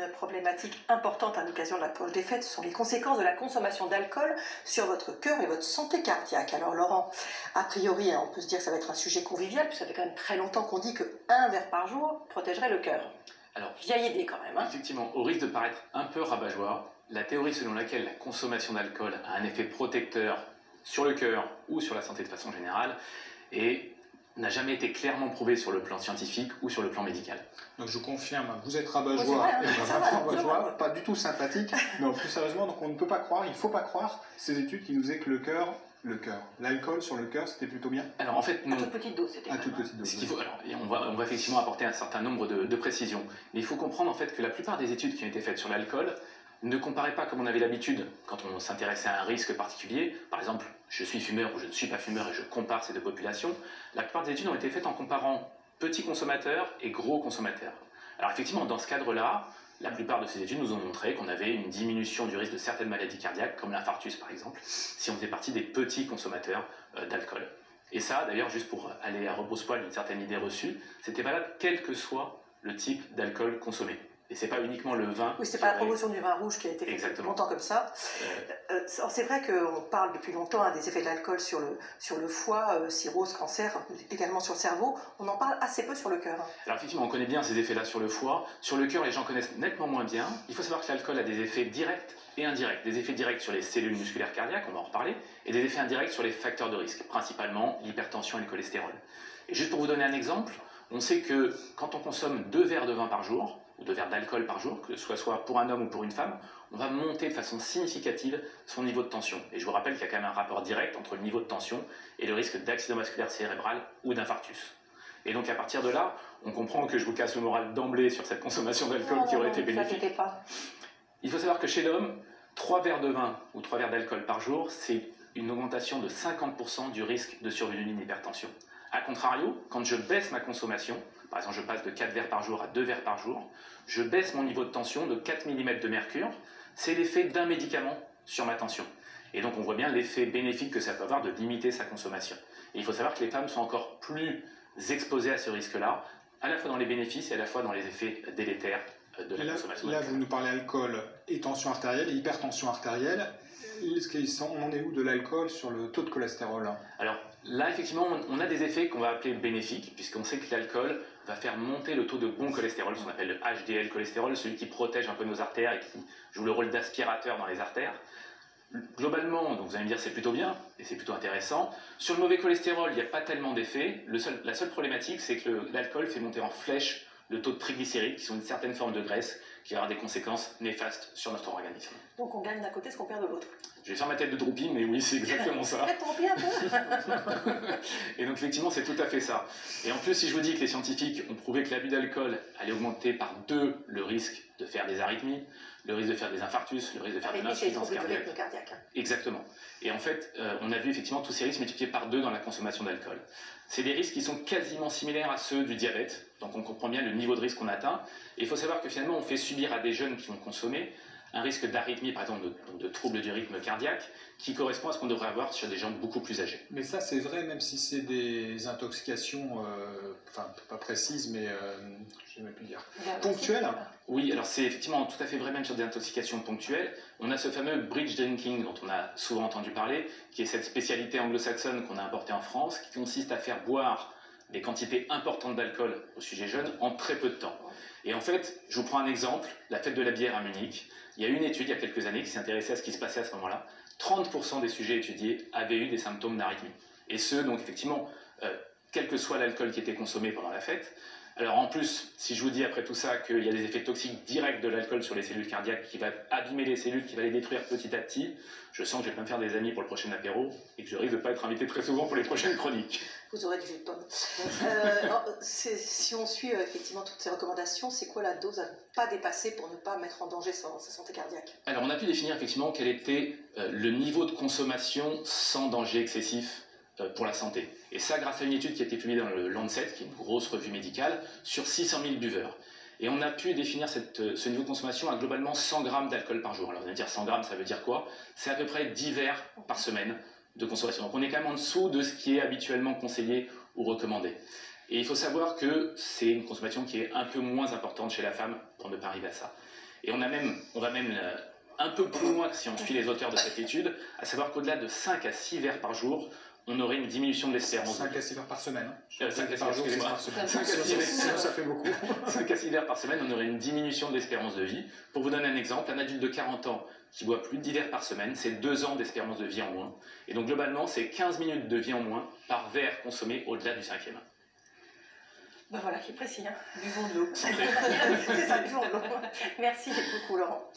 une problématique importante à l'occasion de l'approche des fêtes, ce sont les conséquences de la consommation d'alcool sur votre cœur et votre santé cardiaque. Alors Laurent, a priori, on peut se dire que ça va être un sujet convivial, puisque ça fait quand même très longtemps qu'on dit qu'un verre par jour protégerait le cœur. Alors, vieille idée quand même. Effectivement, au risque de paraître un peu rabat-joie, la théorie selon laquelle la consommation d'alcool a un effet protecteur sur le cœur ou sur la santé de façon générale n'a jamais été clairement prouvée sur le plan scientifique ou sur le plan médical. Donc je confirme, vous êtes rabat-joie, rabat-joie, pas du tout sympathique, mais plus sérieusement, donc on ne peut pas croire, il ne faut pas croire ces études qui nous disaient que l'alcool sur le cœur, c'était plutôt bien. Alors en fait, non. À toute petite dose, c'était. À toute petite dose. On va effectivement apporter un certain nombre de précisions. Mais il faut comprendre en fait que la plupart des études qui ont été faites sur l'alcool ne comparaient pas comme on avait l'habitude quand on s'intéressait à un risque particulier. Par exemple, je suis fumeur ou je ne suis pas fumeur et je compare ces deux populations. La plupart des études ont été faites en comparant petits consommateurs et gros consommateurs. Alors effectivement, dans ce cadre-là, la plupart de ces études nous ont montré qu'on avait une diminution du risque de certaines maladies cardiaques, comme l'infarctus par exemple, si on faisait partie des petits consommateurs d'alcool. Et ça, d'ailleurs, juste pour aller à rebrousse-poil d'une certaine idée reçue, c'était valable quel que soit le type d'alcool consommé. Et c'est pas uniquement le vin. Oui, c'est pas la promotion du vin rouge qui a été faite longtemps comme ça. C'est vrai qu'on parle depuis longtemps des effets de l'alcool sur le foie, cirrhose, cancer, également sur le cerveau. On en parle assez peu sur le cœur. Alors effectivement, on connaît bien ces effets-là sur le foie. Sur le cœur, les gens connaissent nettement moins bien. Il faut savoir que l'alcool a des effets directs et indirects. Des effets directs sur les cellules musculaires cardiaques, on va en reparler, et des effets indirects sur les facteurs de risque, principalement l'hypertension et le cholestérol. Et juste pour vous donner un exemple, on sait que quand on consomme 2 verres de vin par jour, ou 2 verres d'alcool par jour, que ce soit pour un homme ou pour une femme, on va monter de façon significative son niveau de tension. Et je vous rappelle qu'il y a quand même un rapport direct entre le niveau de tension et le risque d'accident vasculaire cérébral ou d'infarctus. Et donc à partir de là, on comprend que je vous casse le moral d'emblée sur cette consommation d'alcool qui aurait été bénéfique. Il faut savoir que chez l'homme, 3 verres de vin ou 3 verres d'alcool par jour, c'est une augmentation de 50% du risque de survenue d'une hypertension. A contrario, quand je baisse ma consommation, par exemple je passe de 4 verres par jour à 2 verres par jour, je baisse mon niveau de tension de 4 mm de mercure, c'est l'effet d'un médicament sur ma tension. Et donc on voit bien l'effet bénéfique que ça peut avoir de limiter sa consommation. Et il faut savoir que les femmes sont encore plus exposées à ce risque-là, à la fois dans les bénéfices et à la fois dans les effets délétères de la consommation. Là vous nous parlez alcool et tension artérielle et hypertension artérielle. On en est où de l'alcool sur le taux de cholestérol? Alors là, effectivement, on a des effets qu'on va appeler bénéfiques, puisqu'on sait que l'alcool va faire monter le taux de bon cholestérol, ce qu'on appelle le HDL cholestérol, celui qui protège un peu nos artères et qui joue le rôle d'aspirateur dans les artères. Globalement, donc vous allez me dire c'est plutôt bien, et c'est plutôt intéressant. Sur le mauvais cholestérol, il n'y a pas tellement d'effets. La seule problématique, c'est que l'alcool fait monter en flèche le taux de triglycérides, qui sont une certaine forme de graisse, qui va avoir des conséquences néfastes sur notre organisme. Donc on gagne d'un côté ce qu'on perd de l'autre. Je vais faire ma tête de droupie, mais oui, c'est exactement ça. Et donc effectivement, c'est tout à fait ça. Et en plus, si je vous dis que les scientifiques ont prouvé que l'abus d'alcool allait augmenter par 2 le risque de faire des arythmies, le risque de faire des infarctus, le risque de faire de l'insuffisance cardiaque. Exactement. Et en fait, on a vu effectivement tous ces risques multipliés par 2 dans la consommation d'alcool. C'est des risques qui sont quasiment similaires à ceux du diabète, donc on comprend bien le niveau de risque qu'on atteint. Et il faut savoir que finalement, on fait subir à des jeunes qui vont consommer un risque d'arythmie, par exemple de troubles du rythme cardiaque, qui correspond à ce qu'on devrait avoir sur des gens beaucoup plus âgés. Mais ça, c'est vrai, même si c'est des intoxications, enfin, pas précises, mais je ne vais plus dire, ponctuelles. Oui, alors c'est effectivement tout à fait vrai, même sur des intoxications ponctuelles. On a ce fameux bridge drinking dont on a souvent entendu parler, qui est cette spécialité anglo-saxonne qu'on a importée en France, qui consiste à faire boire des quantités importantes d'alcool aux sujets jeunes en très peu de temps. Et en fait, je vous prends un exemple, la fête de la bière à Munich. Il y a eu une étude il y a quelques années qui s'est intéressée à ce qui se passait à ce moment-là. 30% des sujets étudiés avaient eu des symptômes d'arythmie. Et ce, donc effectivement, quel que soit l'alcool qui était consommé pendant la fête. Alors en plus, si je vous dis après tout ça qu'il y a des effets toxiques directs de l'alcool sur les cellules cardiaques qui va abîmer les cellules, qui va les détruire petit à petit, je sens que je vais pas me faire des amis pour le prochain apéro et que je risque de ne pas être invité très souvent pour les prochaines chroniques. Vous aurez du jus de pomme. Si on suit effectivement toutes ces recommandations, c'est quoi la dose à ne pas dépasser pour ne pas mettre en danger sa santé cardiaque? Alors on a pu définir effectivement quel était le niveau de consommation sans danger excessif pour la santé. Et ça grâce à une étude qui a été publiée dans le Lancet, qui est une grosse revue médicale, sur 600 000 buveurs. Et on a pu définir ce niveau de consommation à globalement 100 grammes d'alcool par jour. Alors vous allez me dire 100 grammes, ça veut dire quoi? C'est à peu près 10 verres par semaine de consommation. Donc on est quand même en dessous de ce qui est habituellement conseillé ou recommandé. Et il faut savoir que c'est une consommation qui est un peu moins importante chez la femme, pour ne pas arriver à ça. Et on va même un peu plus loin si on suit les auteurs de cette étude, à savoir qu'au-delà de 5 à 6 verres par jour, on aurait une diminution de l'espérance. 5 à 6 verres par semaine. 5 à 6 verres, excusez-moi. 5 à 6 verres, ça fait beaucoup. 5 à 6 verres par semaine, on aurait une diminution de l'espérance de vie. Pour vous donner un exemple, un adulte de 40 ans qui boit plus de 10 verres par semaine, c'est 2 ans d'espérance de vie en moins. Et donc globalement, c'est 15 minutes de vie en moins par verre consommé au-delà du 5e. Ben voilà, qui est précis. Hein. Buvons de l'eau. C'est ça, buvons de l'eau. Merci beaucoup, Laurent.